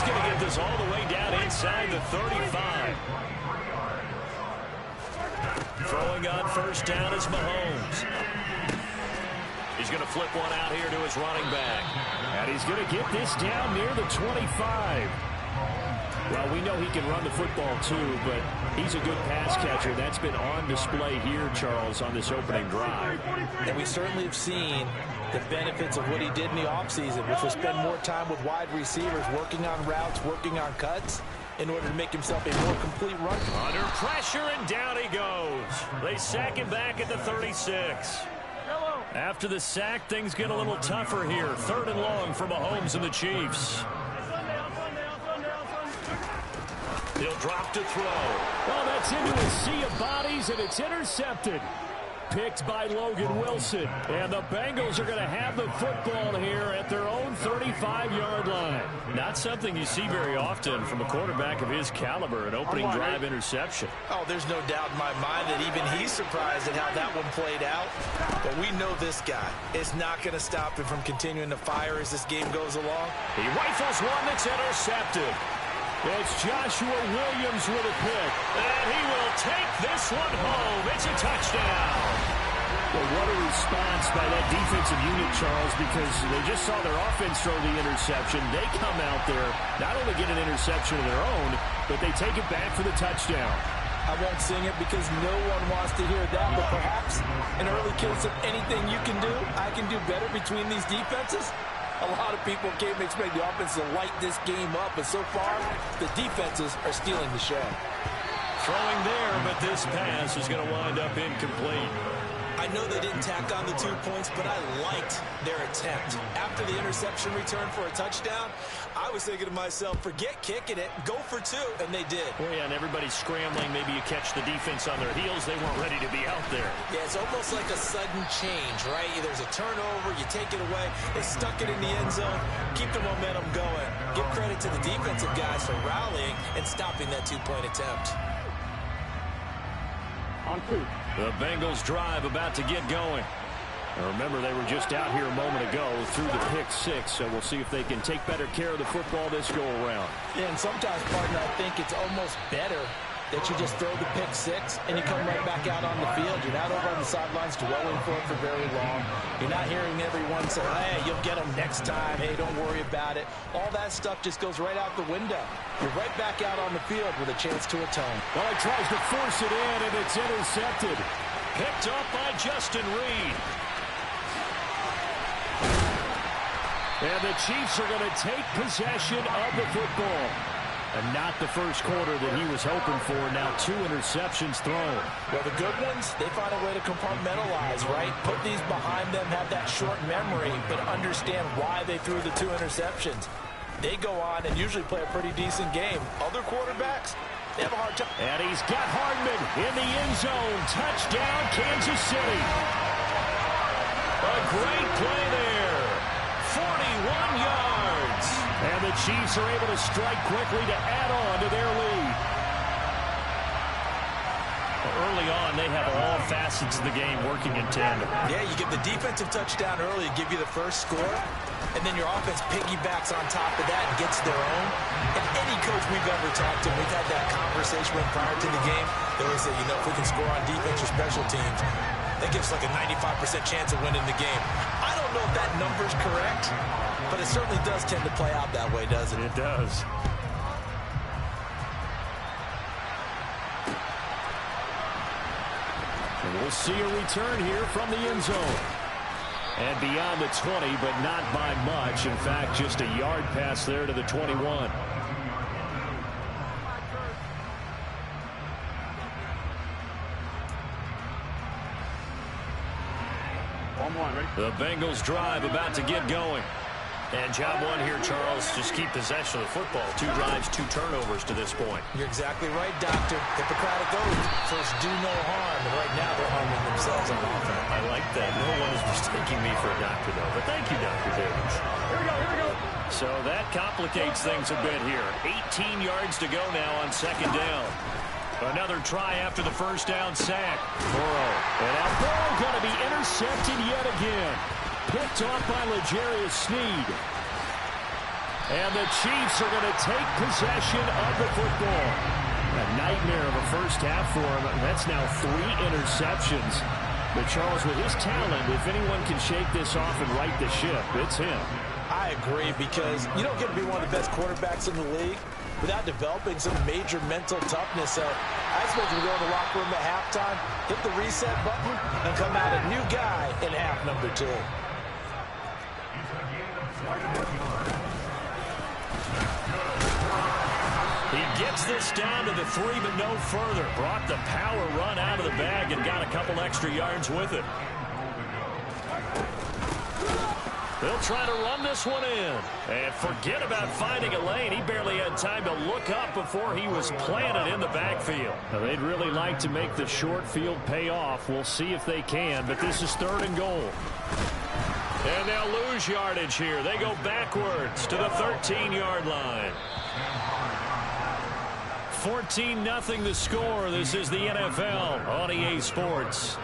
going to get this all the way down inside the 35. Throwing on first down is Mahomes. He's going to flip one out here to his running back. And he's going to get this down near the 25. Well, we know he can run the football too, but he's a good pass catcher. That's been on display here, Charles, on this opening drive. And we certainly have seen the benefits of what he did in the offseason, which was spend more time with wide receivers, working on routes, working on cuts, in order to make himself a more complete runner. Under pressure, and down he goes. They sack him back at the 36. After the sack, things get a little tougher here. 3rd and long for Mahomes and the Chiefs. He'll drop to throw. Well, that's into a sea of bodies, and it's intercepted. Picked by Logan Wilson. And the Bengals are going to have the football here at their own 35-yard line. Not something you see very often from a quarterback of his caliber, an opening drive interception. Oh, there's no doubt in my mind that even he's surprised at how that one played out. But we know this guy is not going to stop him from continuing to fire as this game goes along. He rifles one that's intercepted. It's Joshua Williams with a pick. And he will take this one home. It's a touchdown. Well, what a response by that defensive unit, Charles, because they just saw their offense throw the interception. They come out there, not only get an interception of their own, but they take it back for the touchdown. I won't sing it because no one wants to hear that, but perhaps an early case of anything you can do, I can do better between these defenses. A lot of people came to expect the offense to light this game up, but so far, the defenses are stealing the show. Throwing there, but this pass is going to wind up incomplete. I know they didn't tack on the 2 points, but I liked their attempt. After the interception return for a touchdown, I was thinking to myself, forget kicking it, go for 2, and they did. Well, yeah, and everybody's scrambling. Maybe you catch the defense on their heels. They weren't ready to be out there. Yeah, it's almost like a sudden change, right? There's a turnover, you take it away, they stuck it in the end zone, keep the momentum going. Give credit to the defensive guys for rallying and stopping that 2-point attempt. On 2. The Bengals drive about to get going. Now remember, they were just out here a moment ago through the pick 6, so we'll see if they can take better care of the football this go-around. Yeah, and sometimes, partner, I think it's almost better that you just throw the pick 6 and you come right back out on the field. You're not over on the sidelines dwelling for it for very long. You're not hearing everyone say, hey, you'll get them next time. Hey, don't worry about it. All that stuff just goes right out the window. You're right back out on the field with a chance to atone. Well, he tries to force it in, and it's intercepted. Picked up by Justin Reed. And the Chiefs are going to take possession of the football. And not the first quarter that he was hoping for. Now 2 interceptions thrown. Well, the good ones, they find a way to compartmentalize, right? Put these behind them, have that short memory, but understand why they threw the 2 interceptions. They go on and usually play a pretty decent game. Other quarterbacks, they have a hard time. And he's got Hardman in the end zone. Touchdown, Kansas City. A great play there. 41 yards. And the Chiefs are able to strike quickly to add on to their lead. Early on, they have all facets of the game working in tandem. Yeah, you give the defensive touchdown early, give you the first score, and then your offense piggybacks on top of that and gets their own. And any coach we've ever talked to, we've had that conversation with prior to the game. They always say, you know, if we can score on defense or special teams, that gives like a 95% chance of winning the game. I don't know if that number's correct, but it certainly does tend to play out that way, doesn't it? It does. And we'll see a return here from the end zone. And beyond the 20, but not by much. In fact, just a yard pass there to the 21. The Bengals drive about to get going. And job one here, Charles, just keep possession of the football. 2 drives, 2 turnovers to this point. You're exactly right, Doctor. Hippocratic oath. First, do no harm. And right now, they're harming themselves on offense. I like that. No one is mistaking me for a doctor, though. But thank you, Dr. Davis. Here we go. So that complicates things a bit here. 18 yards to go now on 2nd down. Another try after the first down sack. Burrow. And now Burrow going to be intercepted yet again. Picked off by L'Jarius Sneed. And the Chiefs are going to take possession of the football. A nightmare of a first half for him. That's now 3 interceptions. But Charles, with his talent, if anyone can shake this off and right the ship, it's him. I agree, because you don't get to be one of the best quarterbacks in the league without developing some major mental toughness. So I suppose we go in the locker room at halftime, hit the reset button, and come out a new guy in half number 2. He gets this down to the 3, but no further. Brought the power run out of the bag and got a couple extra yards with it. They'll try to run this one in. And forget about finding a lane. He barely had time to look up before he was planted in the backfield. Now, they'd really like to make the short field pay off. We'll see if they can, but this is 3rd and goal. And they'll lose yardage here. They go backwards to the 13-yard line. 14-0 the score. This is the NFL on EA Sports.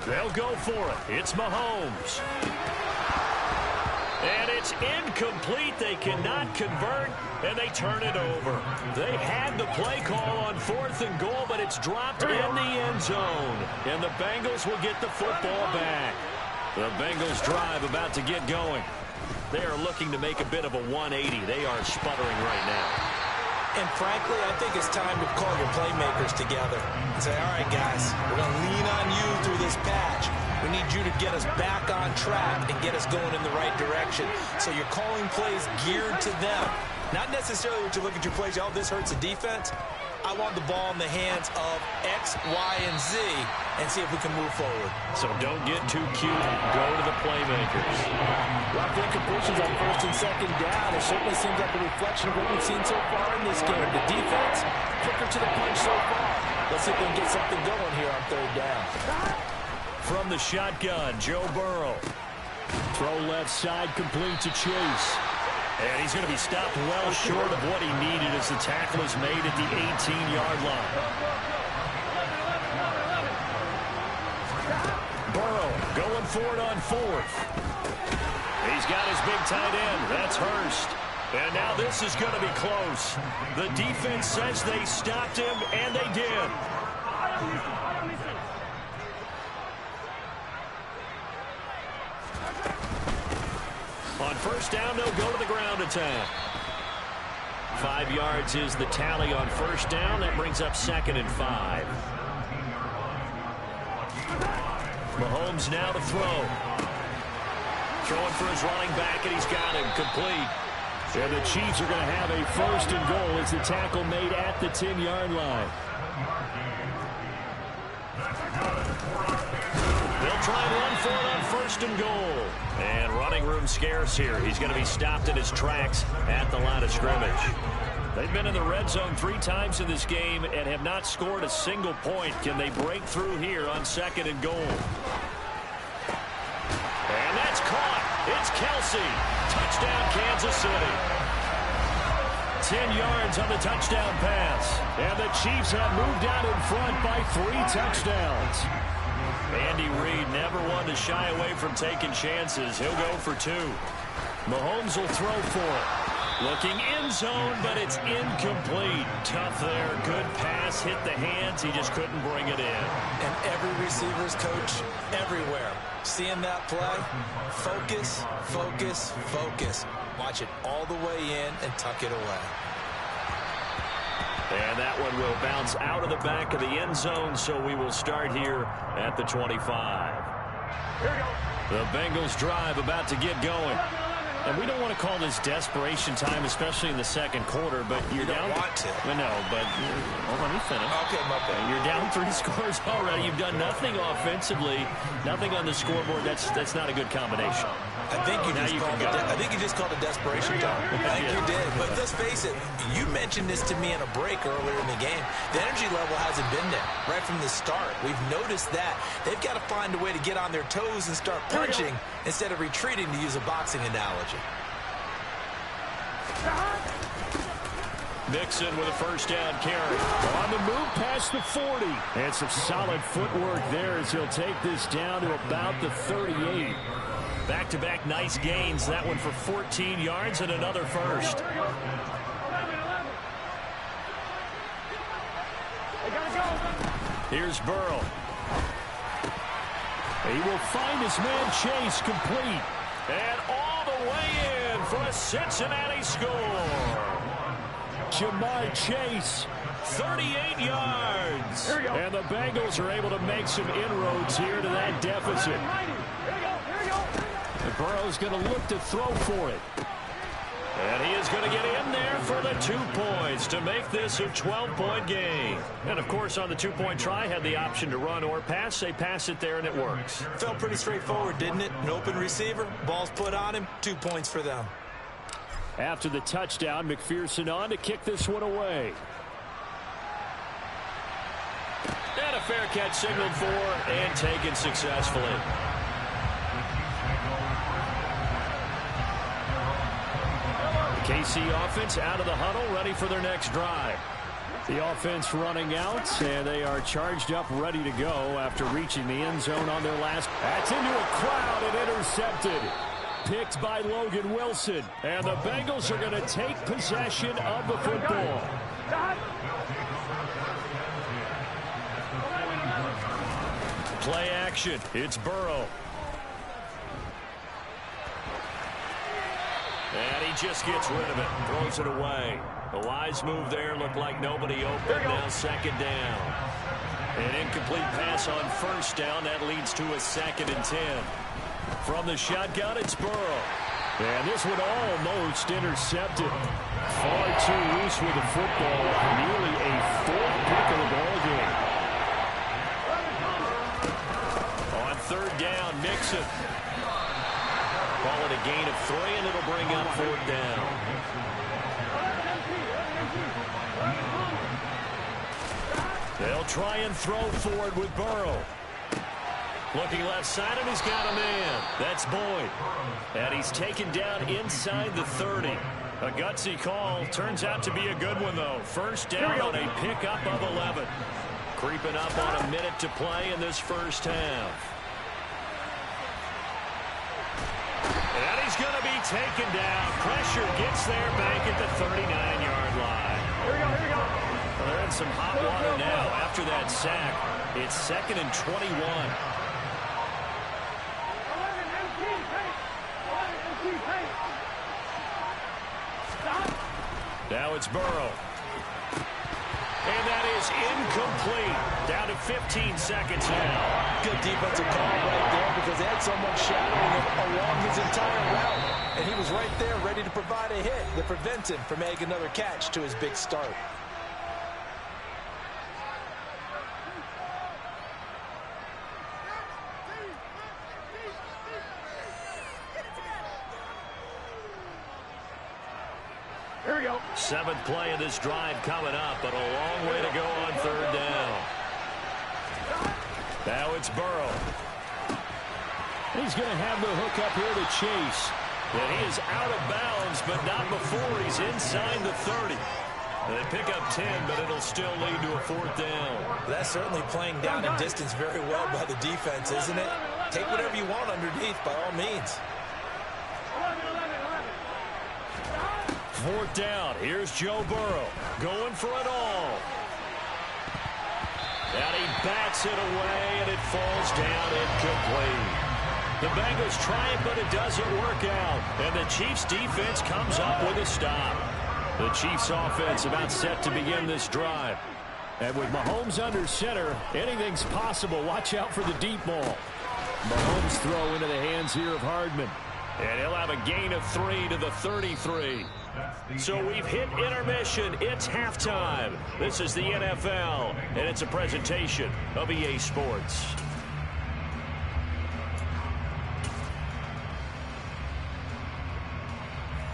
They'll go for it. It's Mahomes. And it's incomplete. They cannot convert, and they turn it over. They had the play call on 4th and goal, but it's dropped in the end zone. And the Bengals will get the football back. The Bengals drive about to get going. They are looking to make a bit of a 180. They are sputtering right now. And frankly, I think it's time to call your playmakers together and say, all right, guys, we're going to lean on you through this patch. We need you to get us back on track and get us going in the right direction. So you're calling plays geared to them. Not necessarily what you look at your plays, oh, this hurts the defense. I want the ball in the hands of X, Y, and Z and see if we can move forward. So don't get too cute. Go to the playmakers. Rough incompletions on 1st and 2nd down. It certainly seems like a reflection of what we've seen so far in this game. The defense, quicker to the punch so far. Let's see if we can get something going here on 3rd down. From the shotgun, Joe Burrow. Throw left side, complete to Chase. And he's going to be stopped well short of what he needed as the tackle is made at the 18-yard line. Burrow going for it on 4th. He's got his big tight end. That's Hurst. And now this is going to be close. The defense says they stopped him, and they did. On 1st down, they'll go to the ground attack. 5 yards is the tally on 1st down. That brings up 2nd and 5. Mahomes now to throw. Throwing for his running back, and he's got him complete. And the Chiefs are going to have a 1st and goal as the tackle made at the 10-yard line. They'll try and run for it on 1st and goal. And running room scarce here. He's going to be stopped in his tracks at the line of scrimmage. They've been in the red zone 3 times in this game and have not scored a single point. Can they break through here on 2nd and goal? And that's caught. It's Kelsey. Touchdown, Kansas City. 10 yards on the touchdown pass. And the Chiefs have moved out in front by 3 touchdowns. Andy Reid never one to shy away from taking chances. He'll go for 2. Mahomes will throw for it. Looking end zone, but it's incomplete. Tough there. Good pass. Hit the hands. He just couldn't bring it in. And every receiver's coach everywhere. Seeing that play, focus, focus, focus. Watch it all the way in and tuck it away. And that one will bounce out of the back of the end zone, so we will start here at the 25. Here we go. The Bengals drive about to get going. And we don't want to call this desperation time, especially in the 2nd quarter, but you're down. You don't want to. No, but well, let me finish. Okay, my bad. You're down 3 scores already. You've done nothing offensively, nothing on the scoreboard. That's not a good combination. I think you just called a desperation time. I think you did. But let's face it, you mentioned this to me in a break earlier in the game. The energy level hasn't been there right from the start. We've noticed that. They've got to find a way to get on their toes and start punching instead of retreating, to use a boxing analogy. Mixon with a first down carry. On the move past the 40. And some solid footwork there as he'll take this down to about the 38. Back-to-back nice gains. That one for 14 yards and another first. Here's Burrow. He will find his man Chase complete. And all the way in for a Cincinnati score. Ja'Marr Chase, 38 yards. And the Bengals are able to make some inroads here to that deficit. And Burrow's going to look to throw for it. And he is going to get in there for the 2 points to make this a 12-point game. And, of course, on the 2-point try, had the option to run or pass. They pass it there, and it works. Felt pretty straightforward, didn't it? An open receiver, ball's put on him, 2 points for them. After the touchdown, McPherson on to kick this one away. And a fair catch signaled for and taken successfully. The KC offense out of the huddle, ready for their next drive. The offense running out, and they are charged up, ready to go after reaching the end zone on their last. That's into a crowd and intercepted. Picked by Logan Wilson. And the Bengals are going to take possession of the football. Play action. It's Burrow. And he just gets rid of it. Throws it away. A wise move there. Looked like nobody open. Now second down. An incomplete pass on first down. That leads to a 2nd and 10. From the shotgun, it's Burrow. And this one almost intercepted. Far too loose with the football. Nearly a 4th pick of the ball game. On 3rd down, Mixon. Call it a gain of 3, and it'll bring up 4th down. They'll try and throw forward with Burrow. Looking left side, and he's got a man. That's Boyd. And he's taken down inside the 30. A gutsy call. Turns out to be a good one, though. First down on a pickup of 11. Creeping up on a minute to play in this first half. And he's going to be taken down. Pressure gets there back at the 39-yard line. Here we go. Well, they're in some hot water now after that sack. It's 2nd and 21. Now it's Burrow. And that is incomplete. Down to 15 seconds now. Good defensive call right there because they had someone shadowing him along his entire route. And he was right there ready to provide a hit that prevents him from making another catch to his big start. Here we go. 7th play of this drive coming up, but a long way to go on 3rd down. Now it's Burrow. He's going to have the hook up here to Chase. And he is out of bounds, but not before he's inside the 30. They pick up 10, but it'll still lead to a 4th down. That's certainly playing down in distance very well by the defense, isn't it? Take whatever you want underneath, by all means. 4th down. Here's Joe Burrow going for it all. And he bats it away, and it falls down incomplete. The Bengals try it, but it doesn't work out. And the Chiefs' defense comes up with a stop. The Chiefs' offense about set to begin this drive. And with Mahomes under center, anything's possible. Watch out for the deep ball. Mahomes throw into the hands here of Hardman. And he'll have a gain of 3 to the 33. So we've hit intermission. It's halftime. This is the NFL, and it's a presentation of EA Sports. 4 & 1 2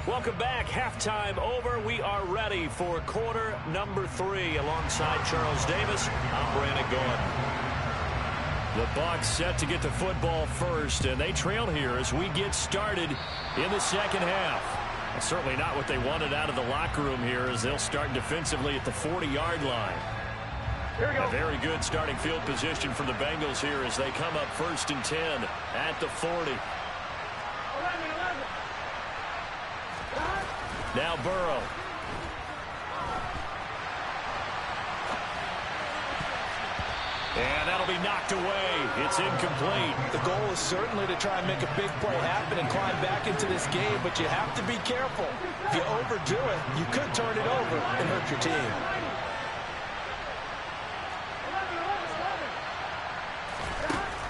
Welcome back. Halftime over. We are ready for quarter number 3. Alongside Charles Davis, I'm Brandon Gordon. The Bucs set to get the football first, and they trail here as we get started in the second half. And certainly not what they wanted out of the locker room here, as they'll start defensively at the 40-yard line. Here we go. A very good starting field position for the Bengals here as they come up 1st and 10 at the 40. Now Burrow. And that'll be knocked away. It's incomplete. The goal is certainly to try and make a big play happen and climb back into this game, but you have to be careful. If you overdo it, you could turn it over and hurt your team.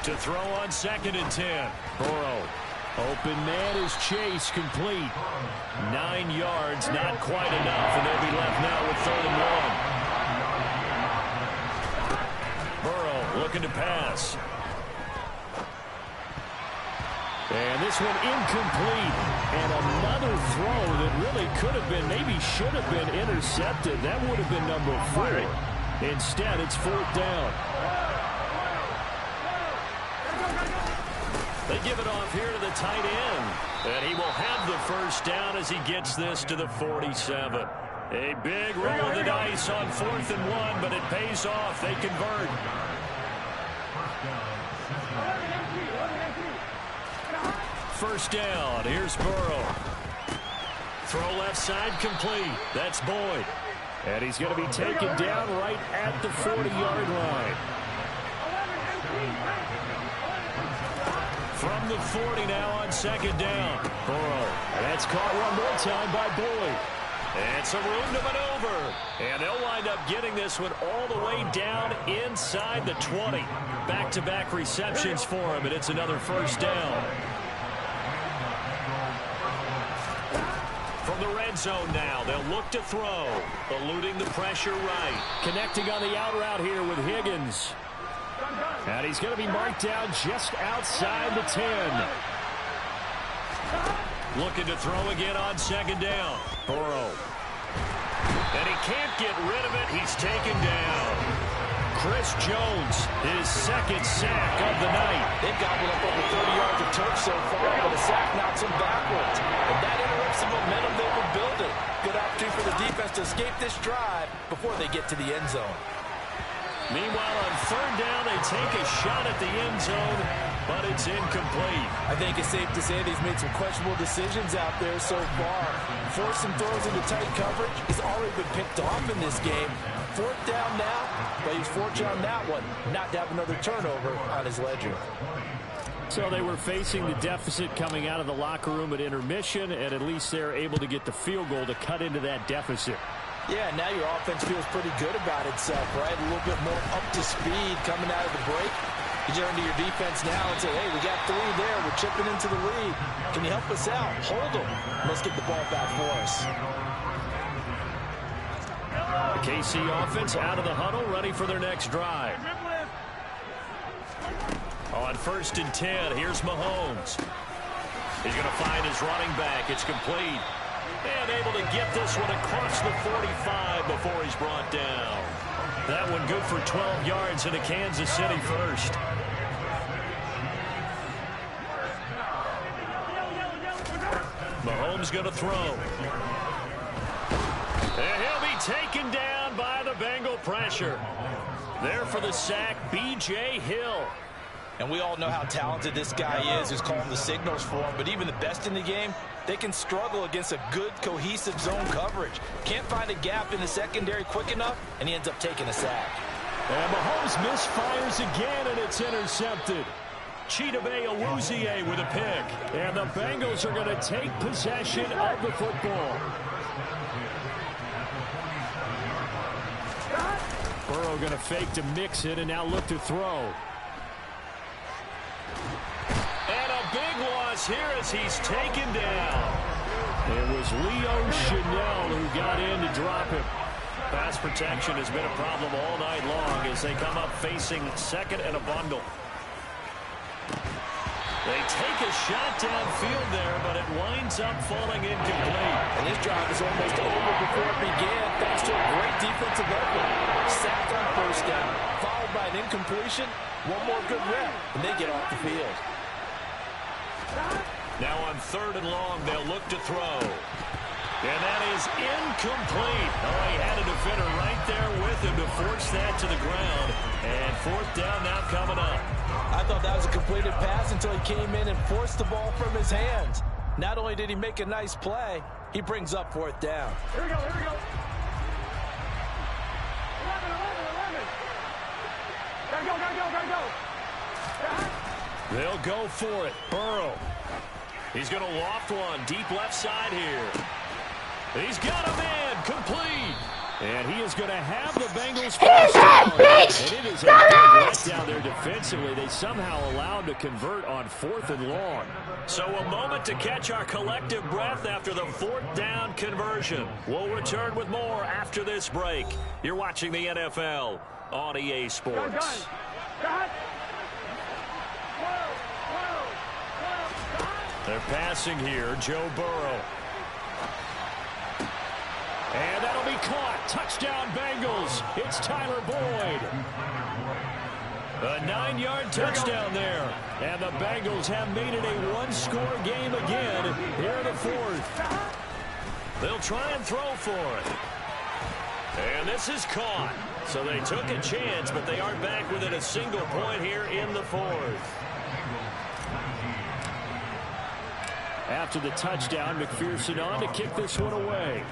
To throw on 2nd and 10. Burrow. Open man is Chase, complete. 9 yards, not quite enough, and they'll be left now with 3rd and 1. Burrow looking to pass. And this one incomplete. And another throw that really could have been, maybe should have been intercepted. That would have been number 4. Instead, it's 4th down. They give it off here to the tight end. And he will have the 1st down as he gets this to the 47. A big roll of the dice on 4th and 1, but it pays off. They convert. First down. Here's Burrow. Throw left side complete. That's Boyd. And he's going to be taken down right at the 40-yard line. From the 40 now on 2nd down. Burrow. That's caught one more time by Boyd. And some room to maneuver. And they'll wind up getting this one all the way down inside the 20. Back-to-back receptions for him, and it's another 1st down. From the red zone now, they'll look to throw. Eluding the pressure right. Connecting on the out route here with Higgins. And he's going to be marked down just outside the 10. Looking to throw again on 2nd down. Burrow. And he can't get rid of it. He's taken down. Chris Jones, his 2nd sack of the night. They've gobbled up over 30 yards of turf so far, but a sack knocks them backwards. And that interrupts the momentum they were building. Good opportunity for the defense to escape this drive before they get to the end zone. Meanwhile, on 3rd down, they take a shot at the end zone, but it's incomplete. I think it's safe to say that he's made some questionable decisions out there so far. Forcing throws into tight coverage. He's already been picked off in this game. 4th down now, but he's fortunate on that one not to have another turnover on his ledger. So they were facing the deficit coming out of the locker room at intermission, and at least they're able to get the field goal to cut into that deficit. Yeah, now your offense feels pretty good about itself, right? A little bit more up to speed coming out of the break. You turn to your defense now and say, hey, we got 3 there. We're chipping into the lead. Can you help us out? Hold them. Let's get the ball back for us. The KC offense out of the huddle, ready for their next drive. On 1st and 10, here's Mahomes. He's going to find his running back. It's complete. And able to get this one across the 45 before he's brought down. That one good for 12 yards into Kansas City 1st. Mahomes going to throw. And he'll be taken down by the Bengal pressure. There for the sack, B.J. Hill. And we all know how talented this guy is who's calling the signals for him. But even the best in the game, they can struggle against a good, cohesive zone coverage. Can't find a gap in the secondary quick enough, and he ends up taking a sack. And Mahomes misfires again, and it's intercepted. Chidobe Awuzie with a pick. And the Bengals are going to take possession of the football. Burrow going to fake to mix it and now look to throw. And a big loss here as he's taken down. It was Leo Chanel who got in to drop him. Pass protection has been a problem all night long as they come up facing 2nd and a bundle. They take a shot downfield there, but it winds up falling incomplete. And this drive is almost over before it began, thanks to a great defensive effort. Sack on first down, followed by an incompletion. One more good rep, and they get off the field. Now on 3rd and long, they'll look to throw. And that is incomplete. Oh, he had a defender right there with him to force that to the ground. And 4th down now coming up. I thought that was a completed pass until he came in and forced the ball from his hands. Not only did he make a nice play, he brings up 4th down. Here we go, here we go. 11. Gotta go. They'll go for it. Burrow. He's going to loft one deep left side here. He's got a man complete. And he is going to have the Bengals first down. And it is a big letdown there defensively. They somehow allowed to convert on 4th and long. So a moment to catch our collective breath after the 4th down conversion. We'll return with more after this break. You're watching the NFL on EA Sports. They're passing here. Joe Burrow. And that'll be caught. Touchdown Bengals. It's Tyler Boyd. A 9-yard touchdown there. And the Bengals have made it a one-score game again here in the 4th. They'll try and throw for it. And this is caught. So they took a chance, but they are back within a single point here in the 4th. After the touchdown, McPherson on to kick this one away.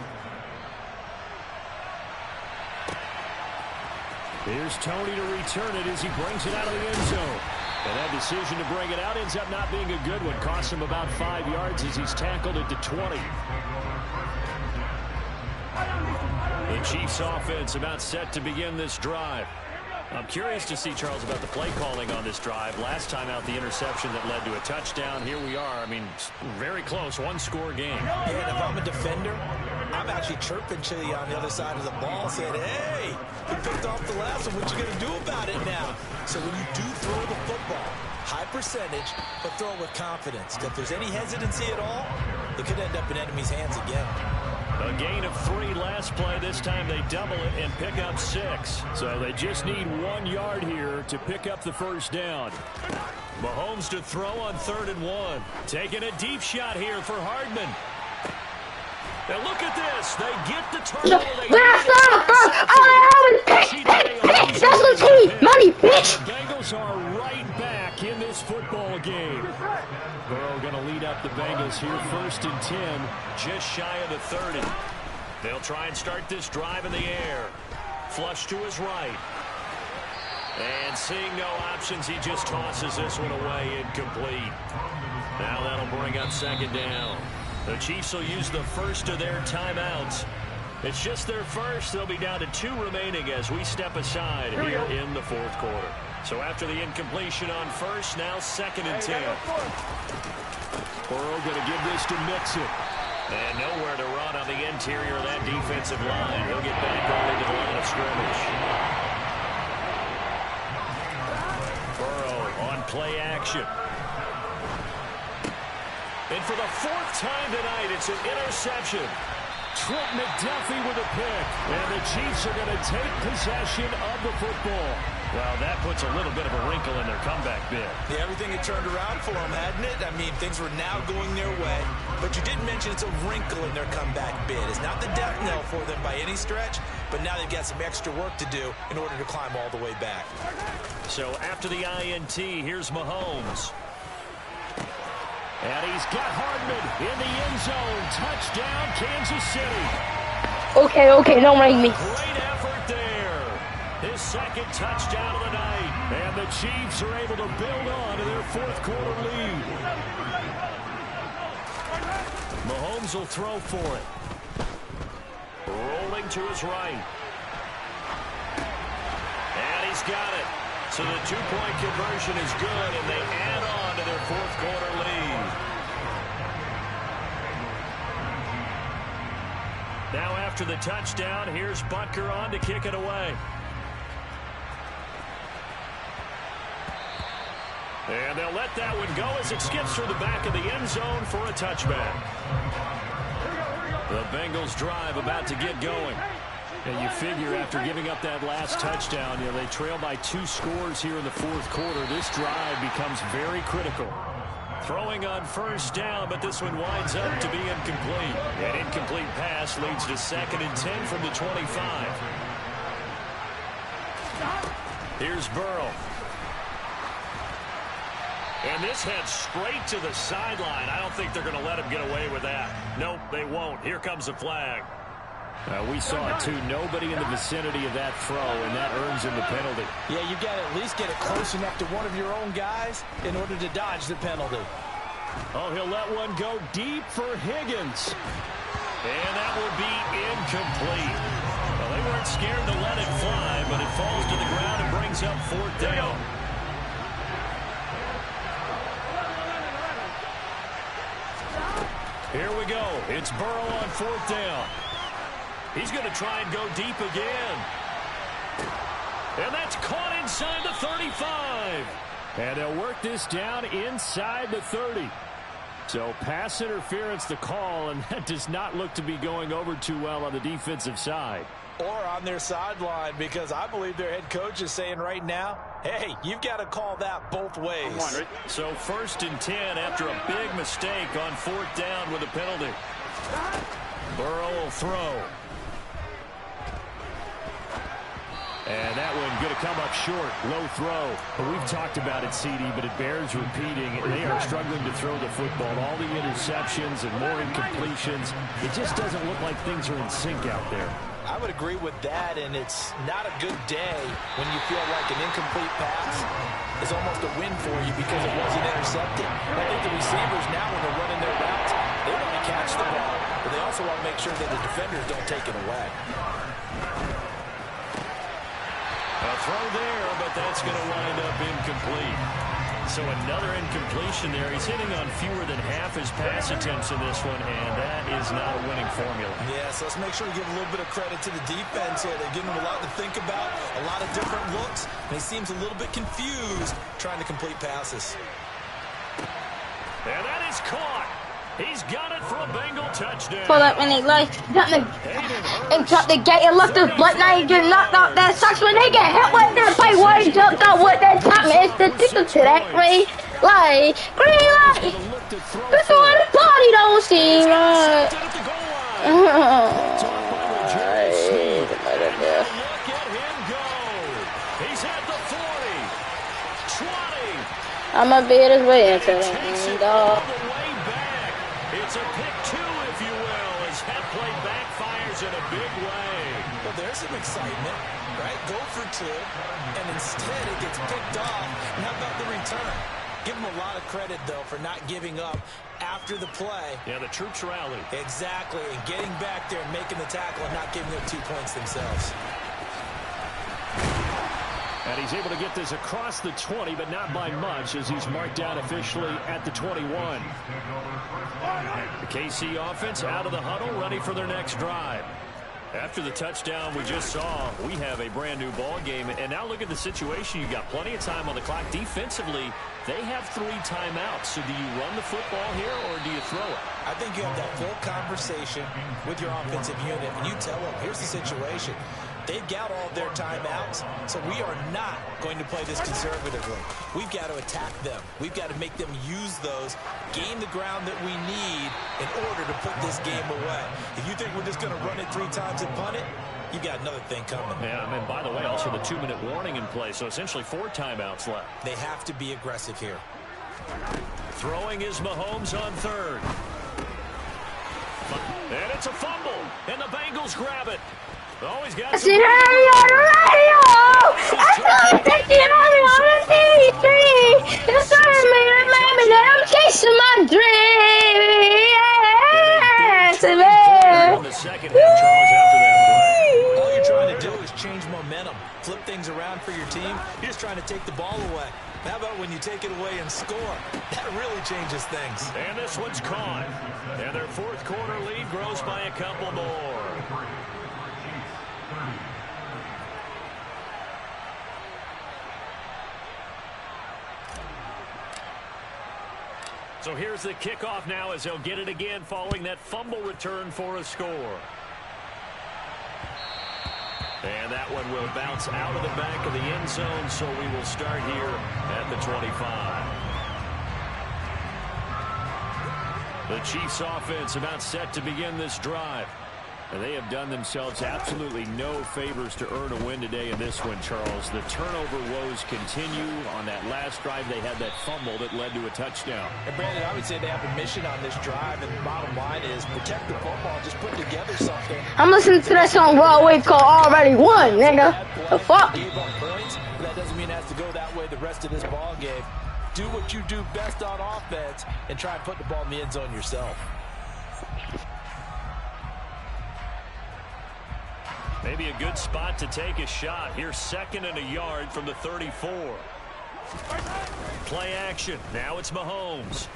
Here's Tony to return it as he brings it out of the end zone. And that decision to bring it out ends up not being a good one. Costs him about 5 yards as he's tackled at the 20. The Chiefs offense about set to begin this drive. I'm curious to see, Charles, about the play calling on this drive. Last time out, the interception that led to a touchdown. Here we are. I mean, very close, one-score game. Yeah, and if I'm a defender, I'm actually chirping Chili on the other side of the ball, saying, hey, you picked off the last one. What you going to do about it now? So when you do throw the football, high percentage, but throw it with confidence. If there's any hesitancy at all, it could end up in enemy's hands again. A gain of 3 last play. This time they double it and pick up 6. So they just need 1 yard here to pick up the first down. Mahomes to throw on 3rd and 1. Taking a deep shot here for Hardman. And look at this. They get the turnover. The Bengals are right back in this football game. Burrow going to lead up the Bengals here, 1st and 10, just shy of the 30. They'll try and start this drive in the air. Flush to his right. And seeing no options, he just tosses this one away, incomplete. Now that'll bring up 2nd down. The Chiefs will use the first of their timeouts. It's just their first. They'll be down to 2 remaining as we step aside here in the 4th quarter. So after the incompletion on 1st, now 2nd and 10. Burrow going to give this to Mixon. And nowhere to run on the interior of that defensive line. He'll get back on into the line of scrimmage. Burrow on play action. And for the 4th time tonight, it's an interception. Trent McDuffie with a pick. And the Chiefs are going to take possession of the football. Well, that puts a little bit of a wrinkle in their comeback bid. Yeah, everything had turned around for them, hadn't it? I mean, things were now going their way. But you didn't mention it's a wrinkle in their comeback bid. It's not the death knell for them by any stretch, but now they've got some extra work to do in order to climb all the way back. So after the INT, here's Mahomes. And he's got Hardman in the end zone. Touchdown, Kansas City. Okay, don't mind me. Great effort there. His 2nd touchdown of the night. And the Chiefs are able to build on to their 4th quarter lead. Mahomes will throw for it. Rolling to his right. And he's got it. So the 2-point conversion is good, and they add on to their 4th quarter lead. Now after the touchdown, here's Butker on to kick it away. And they'll let that one go as it skips through the back of the end zone for a touchback. The Bengals drive about to get going. And you figure after giving up that last touchdown, they trail by 2 scores here in the fourth quarter. This drive becomes very critical. Throwing on first down, but this one winds up to be incomplete. An incomplete pass leads to 2nd and 10 from the 25. Here's Burrow. And this heads straight to the sideline. I don't think they're going to let him get away with that. Nope, they won't. Here comes the flag. We saw it, too. Nobody in the vicinity of that throw, and that earns him the penalty. Yeah, you got to at least get it close enough to one of your own guys in order to dodge the penalty. Oh, he'll let one go deep for Higgins. And that will be incomplete. Well, they weren't scared to let it fly, but it falls to the ground and brings up 4th down. Here we go. It's Burrow on 4th down. He's going to try and go deep again. And that's caught inside the 35. And they'll work this down inside the 30. So pass interference the call, and that does not look to be going over too well on the defensive side. Or on their sideline, because I believe their head coach is saying right now, hey, you've got to call that both ways. So 1st and 10 after a big mistake on 4th down with a penalty. Burrow will throw. And that one going to come up short. Low throw. But we've talked about it, CD, but it bears repeating. They are struggling to throw the football. All the interceptions and more incompletions. It just doesn't look like things are in sync out there. I would agree with that, and it's not a good day when you feel like an incomplete pass is almost a win for you because it wasn't intercepted. And I think the receivers now, when they're running their routes, they want to catch the ball, but they also want to make sure that the defenders don't take it away. A throw there, but that's going to wind up incomplete. So another incompletion there. He's hitting on fewer than half his pass attempts in this one, and that is not a winning formula. Yeah, so let's make sure we give a little bit of credit to the defense here. They're giving him a lot to think about, a lot of different looks, and he seems a little bit confused trying to complete passes. And that is caught. He's got it for a Bengal touchdown. For that minute, like, and got the gate and left the blood knife and knocked out that sucks when they get hit with that play where he jumped out with that top man. It's the ticket to that way. Like, green light. This one the party don't seem right. He's at the 40, 20. I'm gonna be his way into the end. It's a pick 2, if you will, as that play backfires in a big way. Well, there's some excitement, right? Go for 2, and instead it gets picked off. And how about the return? Give him a lot of credit, though, for not giving up after the play. Yeah, the troops rallied. Exactly, and getting back there and making the tackle and not giving up 2 points themselves. And he's able to get this across the 20, but not by much, as he's marked down officially at the 21. The KC offense out of the huddle, ready for their next drive. After the touchdown we just saw, we have a brand new ball game. And now look at the situation. You've got plenty of time on the clock. Defensively, they have 3 timeouts. So do you run the football here, or do you throw it? I think you have that full conversation with your offensive unit, and you tell them, here's the situation. They've got all their timeouts, so we are not going to play this conservatively. We've got to attack them. We've got to make them use those, gain the ground that we need in order to put this game away. If you think we're just going to run it 3 times and punt it, you got another thing coming. Yeah, and by the way, also the 2-minute warning in play, so essentially 4 timeouts left. They have to be aggressive here. Throwing is Mahomes on 3rd. And it's a fumble, and the Bengals grab it. Always got some... I heard on the radio! I saw it taking on the TV! It's starting me to make me that I'm chasing my dream! Yes, man! The second half, Charles, after that play. All you're trying to do is change momentum, flip things around for your team. You're just trying to take the ball away. How about when you take it away and score? That really changes things. And this one's caught. And their 4th quarter lead grows by a couple more. So here's the kickoff now as they'll get it again following that fumble return for a score. And that one will bounce out of the back of the end zone, so we will start here at the 25. The Chiefs offense about set to begin this drive. And they have done themselves absolutely no favors to earn a win today in this one, Charles. The turnover woes continue. On that last drive, they had that fumble that led to a touchdown. And Brandon, I would say they have a mission on this drive, and the bottom line is protect the football, just put together something. I'm listening to that song Broadway called Already Won, nigga. The fuck? Gave up points, but that doesn't mean it has to go that way the rest of this ball game. Do what you do best on offense and try and put the ball in the end zone yourself. Maybe a good spot to take a shot. Here's 2nd and a yard from the 34. Play action. Now it's Mahomes.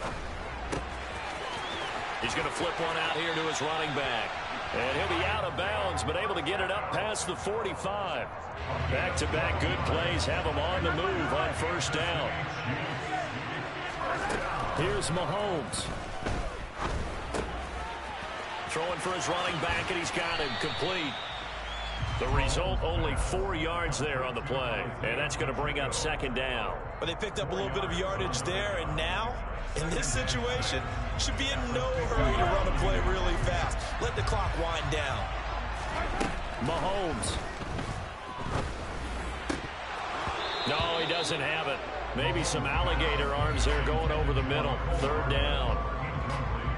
He's going to flip one out here to his running back. And he'll be out of bounds, but able to get it up past the 45. Back-to-back good plays have him on the move on first down. Here's Mahomes. Throwing for his running back, and he's got him complete. The result, only 4 yards there on the play. And that's going to bring up 2nd down. But they picked up a little bit of yardage there, and now, in this situation, should be in no hurry to run a play really fast. Let the clock wind down. Mahomes. No, he doesn't have it. Maybe some alligator arms there going over the middle. 3rd down.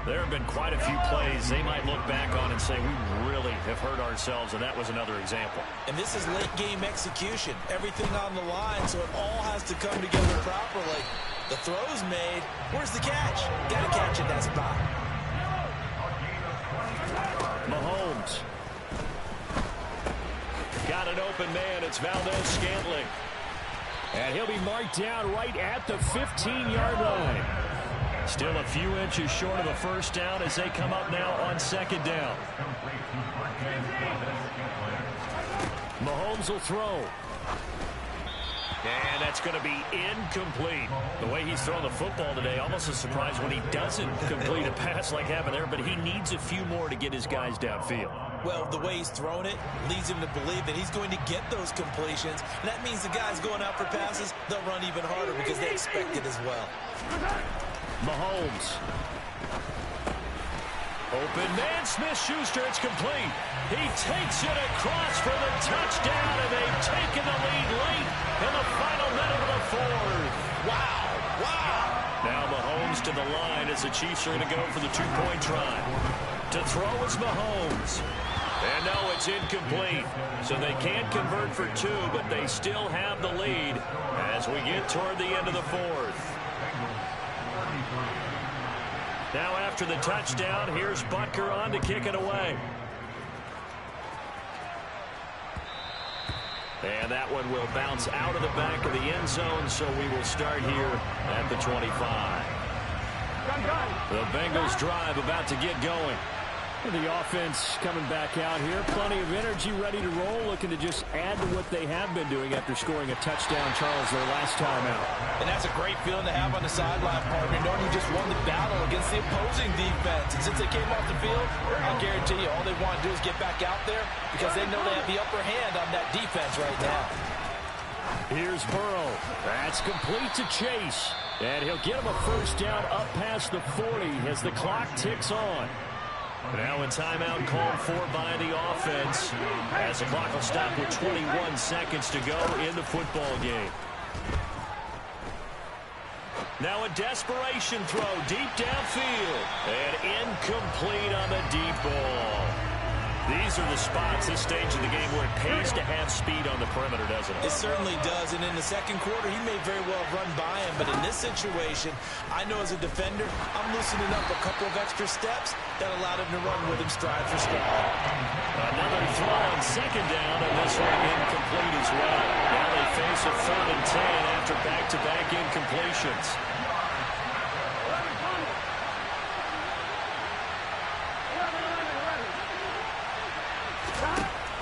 There have been quite a few plays they might look back on and say, we really have hurt ourselves, and that was another example. And this is late game execution. Everything on the line, so it all has to come together properly. The throw's made. Where's the catch? Got to catch at that spot. Mahomes. Got an open man. It's Valdez-Scantling. And he'll be marked down right at the 15-yard line. Still a few inches short of a first down as they come up now on 2nd down. Mahomes will throw. And that's going to be incomplete. The way he's thrown the football today, almost a surprise when he doesn't complete a pass like happened there, but he needs a few more to get his guys downfield. Well, the way he's thrown it leads him to believe that he's going to get those completions. And that means the guys going out for passes, they'll run even harder because they expect it as well. Mahomes. Open man, Smith-Schuster, it's complete. He takes it across for the touchdown, and they've taken the lead late in the final minute of the 4th. Wow, wow. Now Mahomes to the line as the Chiefs are going to go for the 2-point try. To throw is Mahomes. And no, it's incomplete. So they can't convert for 2, but they still have the lead as we get toward the end of the 4th. Now after the touchdown, here's Butker on to kick it away. And that one will bounce out of the back of the end zone, so we will start here at the 25. The Bengals drive about to get going. The offense coming back out here. Plenty of energy, ready to roll, looking to just add to what they have been doing after scoring a touchdown, Charles, their last time out. And that's a great feeling to have on the sideline, partner, knowing you just won the battle against the opposing defense. And since they came off the field, I guarantee you all they want to do is get back out there because they know they have the upper hand on that defense right now. Here's Burrow. That's complete to Chase. And he'll get him a first down up past the 40 as the clock ticks on. Now a timeout called for by the offense as the clock will stop with 21 seconds to go in the football game. Now a desperation throw deep downfield and incomplete on the deep ball. These are the spots, this stage of the game, where it pays to have speed on the perimeter, doesn't it? It certainly does, and in the second quarter, he may very well have run by him, but in this situation, I know as a defender, I'm loosening up a couple of extra steps that allowed him to run with him stride for stride. Another throw on 2nd down, and this one incomplete as well. Now they face a 3rd and 10 after back-to-back incompletions.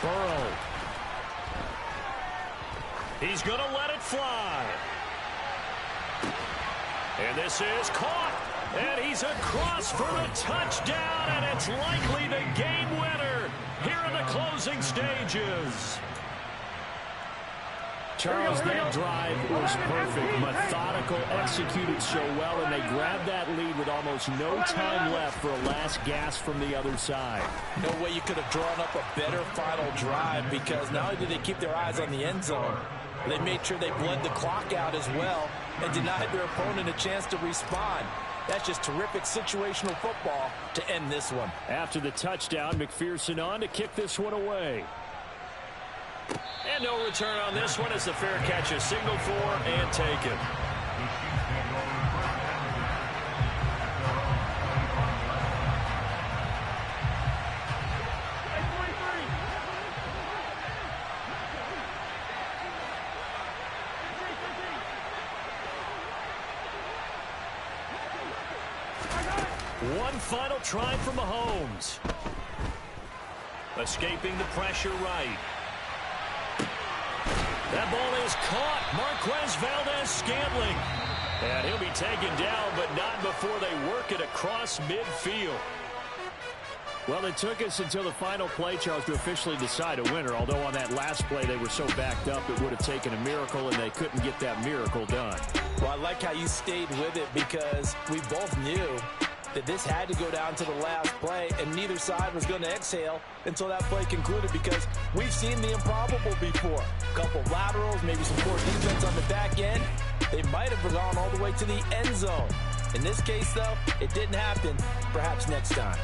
Burrow. He's going to let it fly. And this is caught. And he's across for the touchdown, and it's likely the game winner here in the closing stages. Charles, that drive was perfect, methodical, executed so well, and they grabbed that lead with almost no time left for a last gasp from the other side. No way you could have drawn up a better final drive, because not only did they keep their eyes on the end zone, they made sure they bled the clock out as well and denied their opponent a chance to respond. That's just terrific situational football to end this one. After the touchdown, McPherson on to kick this one away. And no return on this one as the fair catch is signaled for and taken. One final try from Mahomes. Escaping the pressure right. That ball is caught. Marquez Valdes-Scantling. And he'll be taken down, but not before they work it across midfield. Well, it took us until the final play, Charles, to officially decide a winner. Although on that last play they were so backed up, it would have taken a miracle, and they couldn't get that miracle done. Well, I like how you stayed with it, because we both knew that this had to go down to the last play, and neither side was going to exhale until that play concluded, because we've seen the improbable before. A couple laterals, maybe some poor defense on the back end. They might have gone all the way to the end zone. In this case, though, it didn't happen. Perhaps next time.